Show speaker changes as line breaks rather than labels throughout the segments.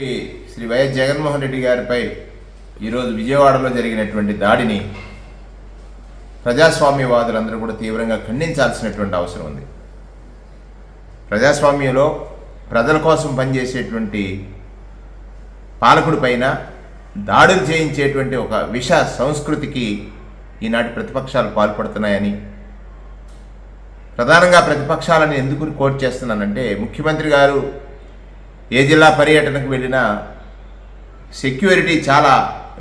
ముఖ్యమంత్రి శ్రీ వైఎస్ జగన్మోహన్ రెడ్డి గారిపై ఈరోజు విజయవాడలో జరిగినటువంటి దాడిని ప్రజాస్వామ్యవాదులందరూ కూడా తీవ్రంగా ఖండించాల్సినటువంటి అవసరం ఉంది. ప్రజాస్వామ్యంలో ప్రజల కోసం పనిచేసేటువంటి పాలకుడిపైన దాడులు చేయించేటువంటి ఒక విష సంస్కృతికి ఈనాటి ప్రతిపక్షాలు పాల్పడుతున్నాయని, ప్రధానంగా ప్రతిపక్షాలను ఎందుకు కోట్ చేస్తున్నానంటే, ముఖ్యమంత్రి గారు ఏ జిల్లా పర్యటనకు వెళ్ళినా సెక్యూరిటీ చాలా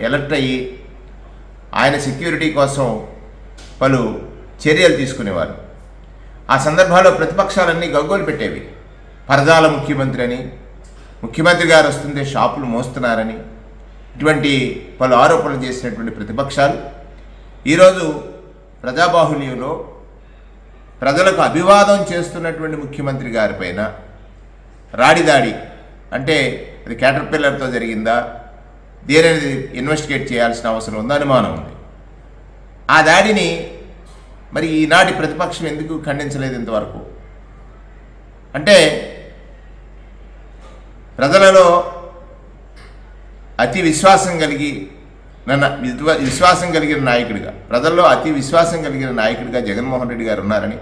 అలర్ట్ అయ్యి ఆయన సెక్యూరిటీ కోసం పలు చర్యలు తీసుకునేవారు. ఆ సందర్భాల్లో ప్రతిపక్షాలన్నీ గగ్గోలు పెట్టేవి. పరదాల ముఖ్యమంత్రి అని, ముఖ్యమంత్రి గారు వస్తుంటే షాపులు మోస్తున్నారని, ఇటువంటి పలు ఆరోపణలు చేసినటువంటి ప్రతిపక్షాలు ఈరోజు ప్రజాబాహుల్యంలో ప్రజలకు అభివాదం చేస్తున్నటువంటి ముఖ్యమంత్రి గారిపైన రాడిదాడి అంటే అది క్యాటర్పిల్లర్తో జరిగిందా, దేనిది ఇన్వెస్టిగేట్ చేయాల్సిన అవసరం ఉందా అనుమానం ఉంది. ఆ దాడిని మరి ఈనాటి ప్రతిపక్షం ఎందుకు ఖండించలేదు ఇంతవరకు? అంటే ప్రజలలో అతి విశ్వాసం కలిగి విశ్వాసం కలిగిన నాయకుడిగా, ప్రజల్లో అతి విశ్వాసం కలిగిన నాయకుడిగా జగన్మోహన్ రెడ్డి గారు ఉన్నారని,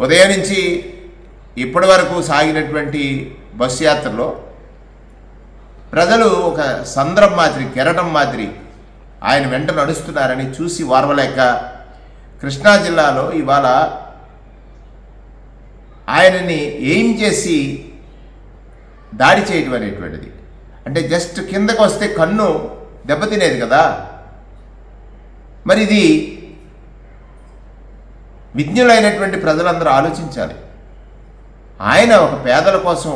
ఉదయం నుంచి ఇప్పటి వరకు సాగినటువంటి బస్సు యాత్రలో ప్రజలు ఒక సంద్రం మాదిరి, కెరటం మాదిరి ఆయన వెంట నడుస్తున్నారని చూసి వారవలేక కృష్ణా జిల్లాలో ఇవాళ ఆయనని ఏం చేసి దాడి చేయడం అనేటువంటిది, అంటే జస్ట్ కిందకు వస్తే కన్ను దెబ్బతినేది కదా. మరి ఇది విజ్ఞులైనటువంటి ప్రజలందరూ ఆలోచించాలి. ఆయన ఒక పేదల కోసం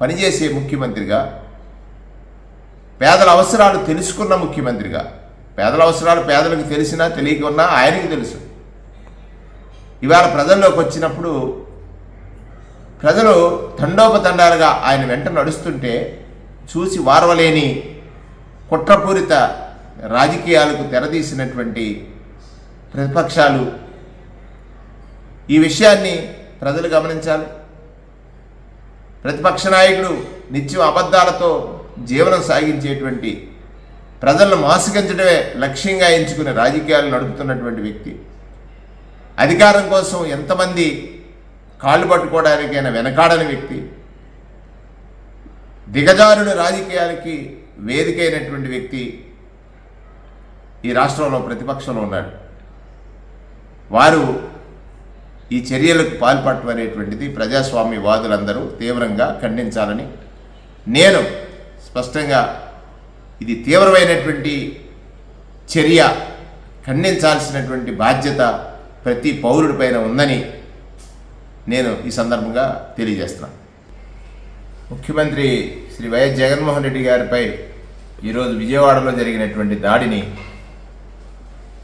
పనిచేసే ముఖ్యమంత్రిగా, పేదల అవసరాలు తెలుసుకున్న ముఖ్యమంత్రిగా, పేదల అవసరాలు పేదలకు తెలిసినా తెలియకున్నా ఆయనకి తెలుసు. ఇవాళ ప్రజల్లోకి వచ్చినప్పుడు ప్రజలు తండోపతండాలుగా ఆయన వెంట నడుస్తుంటే చూసి వారవలేని కుట్రపూరిత రాజకీయాలకు తెరదీసినటువంటి ప్రతిపక్షాలు, ఈ విషయాన్ని ప్రజలు గమనించాలి. ప్రతిపక్ష నాయకుడు నిత్యం అబద్ధాలతో జీవనం సాగించేటువంటి, ప్రజలను మోసగించడమే లక్ష్యంగా ఎంచుకునే రాజకీయాలు నడుపుతున్నటువంటి వ్యక్తి, అధికారం కోసం ఎంతమంది కాళ్ళు పట్టుకోవడానికైనా వెనకాడని వ్యక్తి, దిగజారుడు రాజకీయాలకి వేదికైనటువంటి వ్యక్తి ఈ రాష్ట్రంలో ప్రతిపక్షంలో ఉన్నాడు. వారు ఈ చర్యలకు పాల్పడటం అనేటువంటిది ప్రజాస్వామ్యవాదులందరూ తీవ్రంగా ఖండించాలని, నేను స్పష్టంగా ఇది తీవ్రమైనటువంటి చర్య, ఖండించాల్సినటువంటి బాధ్యత ప్రతి పౌరుడిపైన ఉందని నేను ఈ సందర్భంగా తెలియజేస్తున్నాను. ముఖ్యమంత్రి శ్రీ వైఎస్ జగన్మోహన్ రెడ్డి గారిపై ఈరోజు విజయవాడలో జరిగినటువంటి దాడిని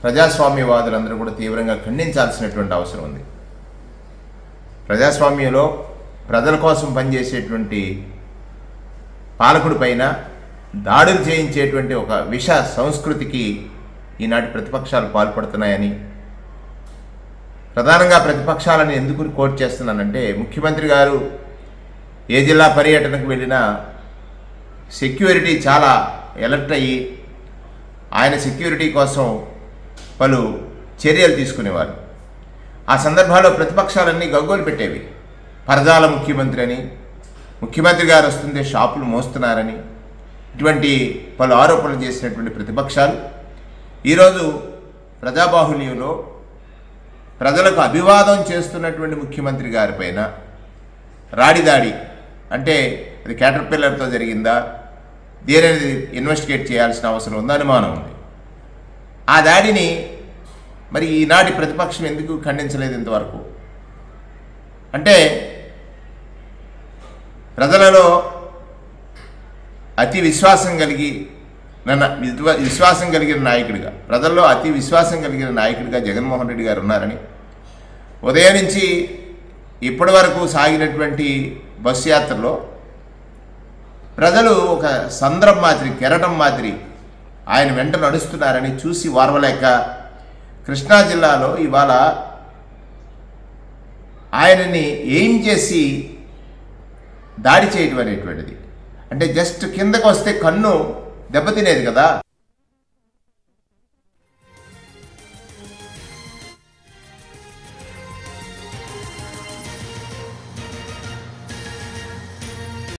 ప్రజాస్వామ్యవాదులందరూ కూడా తీవ్రంగా ఖండించాల్సినటువంటి అవసరం ఉంది. ప్రజాస్వామ్యంలో ప్రజల కోసం పనిచేసేటువంటి పాలకుడిపైన దాడులు చేయించేటువంటి ఒక విష సంస్కృతికి ఈనాటి ప్రతిపక్షాలు పాల్పడుతున్నాయని, ప్రధానంగా ప్రతిపక్షాలను ఎందుకు కోట్ చేస్తున్నానంటే, ముఖ్యమంత్రి గారు ఏ జిల్లా పర్యటనకు వెళ్ళినా సెక్యూరిటీ చాలా అలర్ట్ అయ్యి ఆయన సెక్యూరిటీ కోసం పలు చర్యలు తీసుకునేవారు. ఆ సందర్భాల్లో ప్రతిపక్షాలన్నీ గగ్గోలు పెట్టేవి. పరదాల ముఖ్యమంత్రి అని, ముఖ్యమంత్రి గారు వస్తుంటే షాపులు మోస్తున్నారని, ఇటువంటి పలు ఆరోపణలు చేసినటువంటి ప్రతిపక్షాలు ఈరోజు ప్రజాబాహుల్యంలో ప్రజలకు అభివాదం చేస్తున్నటువంటి ముఖ్యమంత్రి గారిపైన రాడిదాడి అంటే అది క్యాటర్పిల్లర్తో జరిగిందా, దేనిది ఇన్వెస్టిగేట్ చేయాల్సిన అవసరం ఉందా అనుమానం ఉంది. ఆ దాడిని మరి ఈనాటి ప్రతిపక్షం ఎందుకు ఖండించలేదు ఇంతవరకు? అంటే ప్రజలలో అతి విశ్వాసం కలిగిన నాయకుడిగా, ప్రజల్లో అతి విశ్వాసం కలిగిన నాయకుడిగా జగన్మోహన్ రెడ్డి గారు ఉన్నారని, ఉదయం నుంచి ఇప్పటి వరకు సాగినటువంటి బస్సు యాత్రలో ప్రజలు ఒక సంద్రం మాదిరి, కెరటం మాదిరి ఆయన వెంట నడుస్తున్నారని చూసి వారవలేక కృష్ణా జిల్లాలో ఇవాళ ఆయనని ఏం చేసి దాడి చేయడం అనేటువంటిది, అంటే జస్ట్ కిందకు వస్తే కన్ను దెబ్బతినేది కదా.